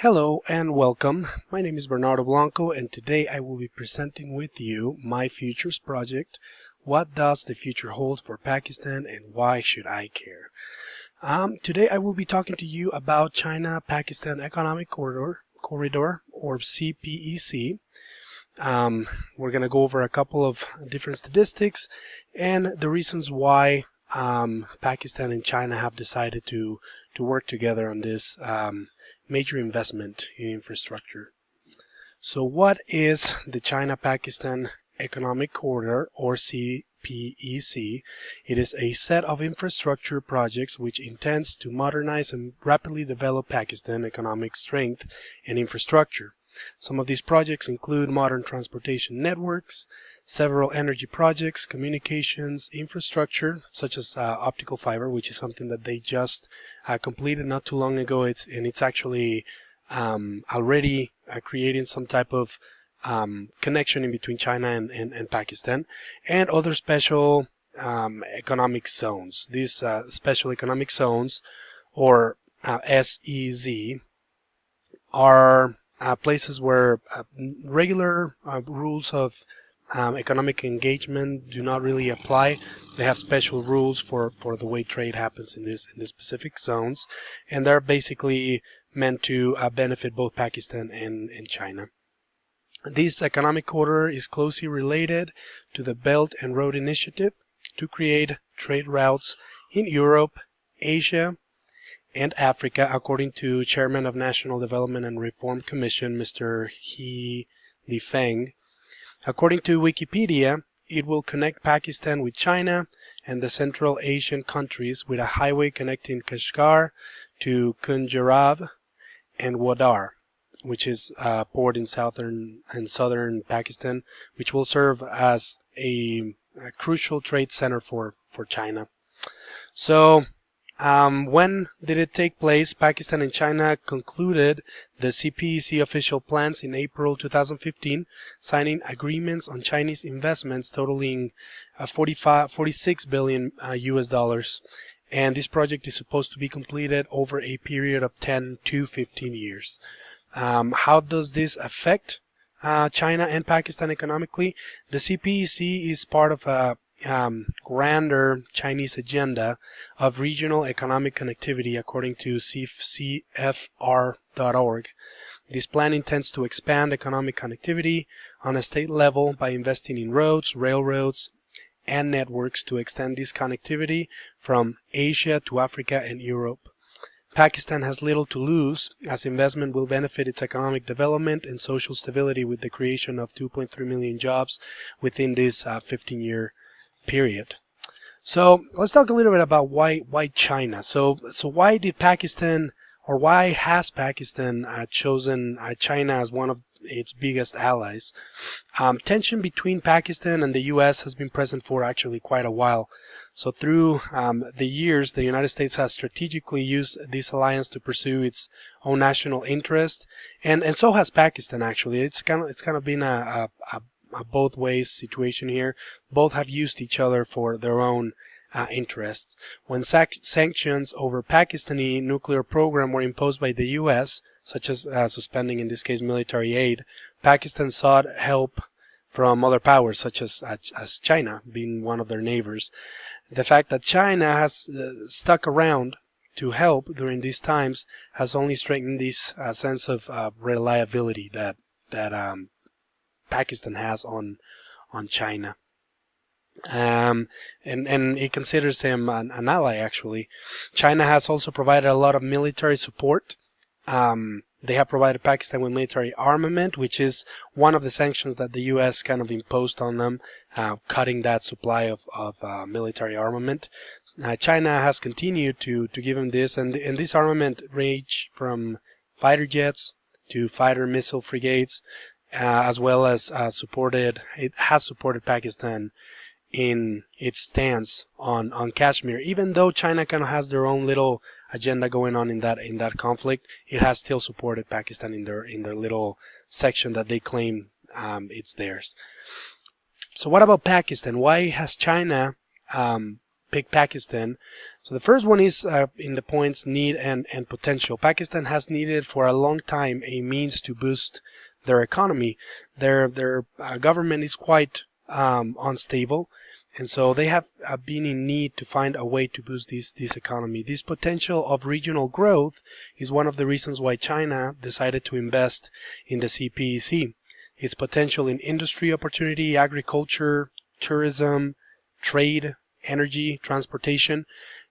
Hello and welcome. My name is Bernardo Blanco and today I will be presenting with you my Futures project. What does the future hold for Pakistan and why should I care? Today I will be talking to you about China-Pakistan Economic Corridor or CPEC. We're going to go over a couple of different statistics and the reasons why Pakistan and China have decided to work together on this major investment in infrastructure. So what is the China-Pakistan Economic Corridor or CPEC? It is a set of infrastructure projects which intends to modernize and rapidly develop Pakistan economic strength and infrastructure. Some of these projects include modern transportation networks, several energy projects, communications, infrastructure, such as optical fiber, which is something that they just completed not too long ago. It's actually already creating some type of connection in between China and Pakistan, and other special economic zones. These special economic zones, or SEZ, are places where regular rules of economic engagement do not really apply. They have special rules for the way trade happens in these specific zones, and they're basically meant to benefit both Pakistan and China. This economic corridor is closely related to the Belt and Road Initiative to create trade routes in Europe, Asia, and Africa, according to Chairman of National Development and Reform Commission, Mr. He Lifeng. According to Wikipedia, it will connect Pakistan with China and the Central Asian countries with a highway connecting Kashgar to Kunjarav and Wadar, which is a port in southern Pakistan, which will serve as a crucial trade center for China. So, when did it take place? Pakistan and China concluded the CPEC official plans in April 2015, signing agreements on Chinese investments totaling 46 billion US dollars. And this project is supposed to be completed over a period of 10 to 15 years. How does this affect China and Pakistan economically? The CPEC is part of a grander Chinese agenda of regional economic connectivity, according to CFR.org. This plan intends to expand economic connectivity on a state level by investing in roads, railroads, and networks to extend this connectivity from Asia to Africa and Europe. Pakistan has little to lose, as investment will benefit its economic development and social stability with the creation of 2.3 million jobs within this 15-year period. So let's talk a little bit about why China. So why did Pakistan, or why has Pakistan chosen China as one of its biggest allies? Tension between Pakistan and the U.S. has been present for actually quite a while. So through the years, the United States has strategically used this alliance to pursue its own national interest, and so has Pakistan. Actually, it's kind of been a both ways situation here. Both have used each other for their own interests. When sanctions over Pakistani nuclear program were imposed by the U.S., such as suspending, in this case, military aid, Pakistan sought help from other powers, such as China, being one of their neighbors. The fact that China has stuck around to help during these times has only strengthened this sense of reliability that Pakistan has on China. And it considers him an ally, actually. China has also provided a lot of military support. They have provided Pakistan with military armament, which is one of the sanctions that the U.S. kind of imposed on them, cutting that supply of military armament. China has continued to give them this, and this armament range from fighter jets to fighter missile frigates, as well as it has supported Pakistan in its stance on Kashmir. Even though China kind of has their own little agenda going on in that conflict, it has still supported Pakistan in their little section that they claim it's theirs. So what about Pakistan? Why has China pick Pakistan. So the first one is in the points need and potential. Pakistan has needed for a long time a means to boost their economy. Their government is quite unstable, and so they have been in need to find a way to boost this economy. This potential of regional growth is one of the reasons why China decided to invest in the CPEC. Its potential in industry opportunity, agriculture, tourism, trade, energy, transportation,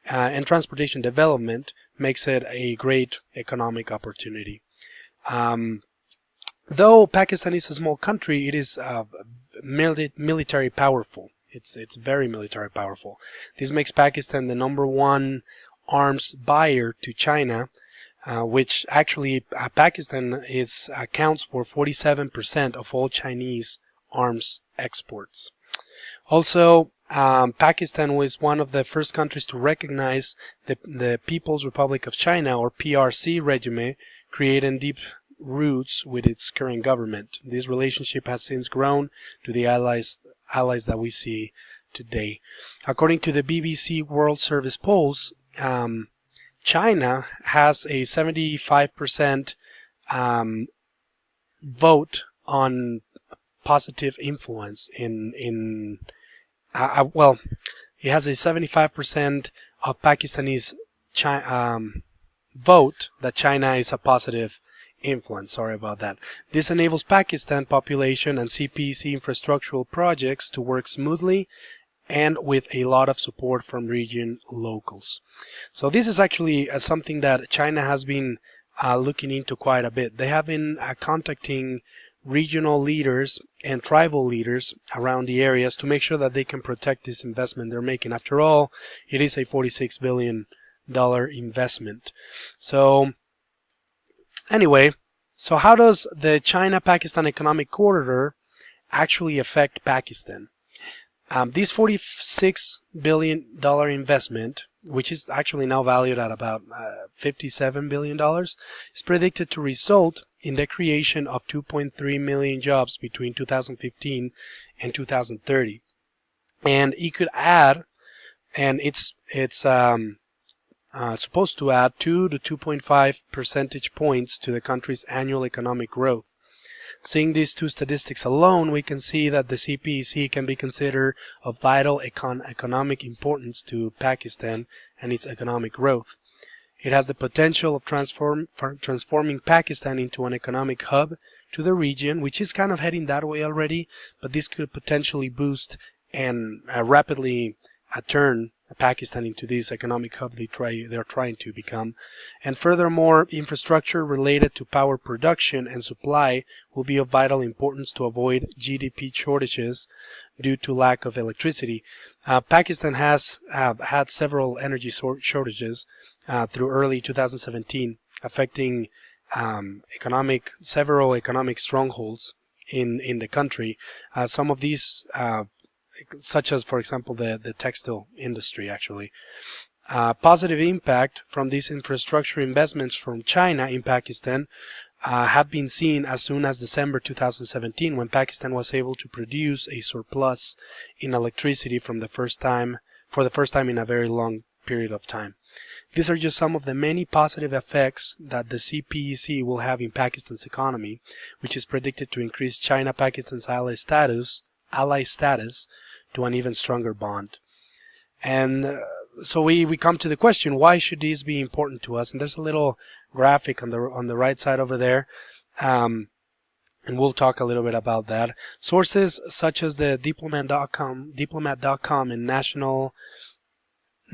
and transportation development makes it a great economic opportunity. Though Pakistan is a small country, it is military powerful. It's very military powerful. This makes Pakistan the number one arms buyer to China, which actually Pakistan accounts for 47% of all Chinese arms exports. Also, Pakistan was one of the first countries to recognize the People's Republic of China, or PRC regime, creating deep roots with its current government. This relationship has since grown to the allies that we see today. According to the BBC World Service polls, China has a 75% vote on positive influence in well, it has a 75% of Pakistanis vote that China is a positive influence. Sorry about that. This enables Pakistan population and CPEC infrastructural projects to work smoothly and with a lot of support from region locals. So this is actually something that China has been looking into quite a bit. They have been contacting regional leaders and tribal leaders around the areas to make sure that they can protect this investment they're making. After all, it is a $46 billion investment. So anyway, so how does the China-Pakistan economic corridor actually affect Pakistan? This $46 billion investment, which is actually now valued at about $57 billion, is predicted to result in the creation of 2.3 million jobs between 2015 and 2030. And it could add, and it's supposed to add 2 to 2.5 percentage points to the country's annual economic growth. Seeing these two statistics alone, we can see that the CPEC can be considered of vital economic importance to Pakistan and its economic growth. It has the potential of transforming Pakistan into an economic hub to the region, which is kind of heading that way already, but this could potentially boost and rapidly turn Pakistan into this economic hub they're trying to become. And furthermore, infrastructure related to power production and supply will be of vital importance to avoid GDP shortages due to lack of electricity. Pakistan has had several energy shortages through early 2017, affecting several economic strongholds in the country. Some of these such as, for example, the textile industry, actually. Positive impact from these infrastructure investments from China in Pakistan have been seen as soon as December 2017, when Pakistan was able to produce a surplus in electricity for the first time in a very long period of time. These are just some of the many positive effects that the CPEC will have in Pakistan's economy, which is predicted to increase China-Pakistan's ally status to an even stronger bond. And so we come to the question, why should these be important to us? And there's a little graphic on the right side over there, and we'll talk a little bit about that. Sources such as the diplomat.com and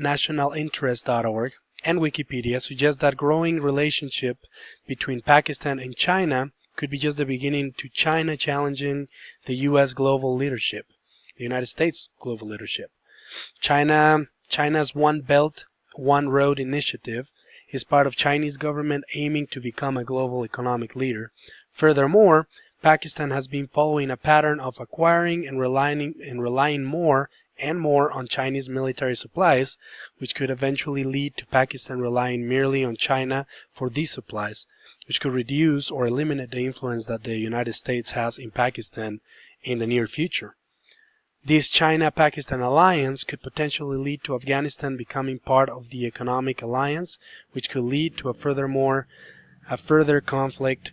nationalinterest.org and Wikipedia suggest that growing relationship between Pakistan and China could be just the beginning to China challenging the U.S. global leadership, the United States global leadership. China's One Belt, One Road initiative is part of Chinese government aiming to become a global economic leader. Furthermore, Pakistan has been following a pattern of acquiring and relying more and more on Chinese military supplies, which could eventually lead to Pakistan relying merely on China for these supplies, which could reduce or eliminate the influence that the United States has in Pakistan in the near future. This China-Pakistan alliance could potentially lead to Afghanistan becoming part of the economic alliance, which could lead to a further conflict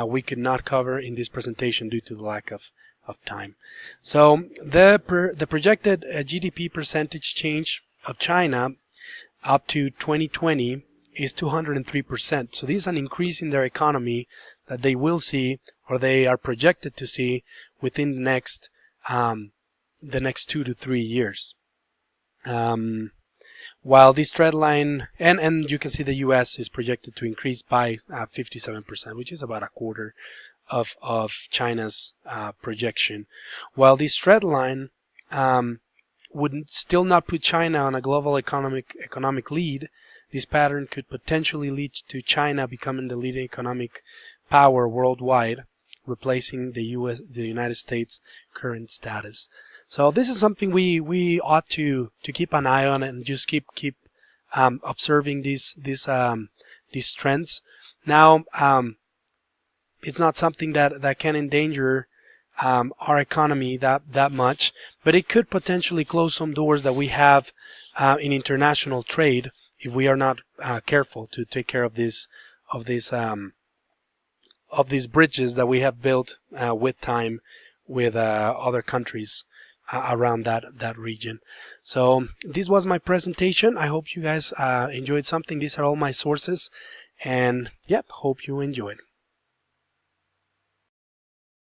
we could not cover in this presentation due to the lack of time. So the projected GDP percentage change of China up to 2020 is 203%. So this is an increase in their economy that they will see, or they are projected to see, within the next 2 to 3 years. While this trend line, and you can see the U.S. is projected to increase by 57%, which is about a quarter of China's projection. While this trend line would still not put China on a global economic lead, this pattern could potentially lead to China becoming the leading economic power worldwide, replacing the United States' current status. So this is something we ought to keep an eye on and just keep observing these trends. Now, it's not something that can endanger our economy that much, but it could potentially close some doors that we have in international trade if we are not careful to take care of these bridges that we have built with time with other countries around that region. So this was my presentation. I hope you guys enjoyed something. These are all my sources, and yep, hope you enjoyed.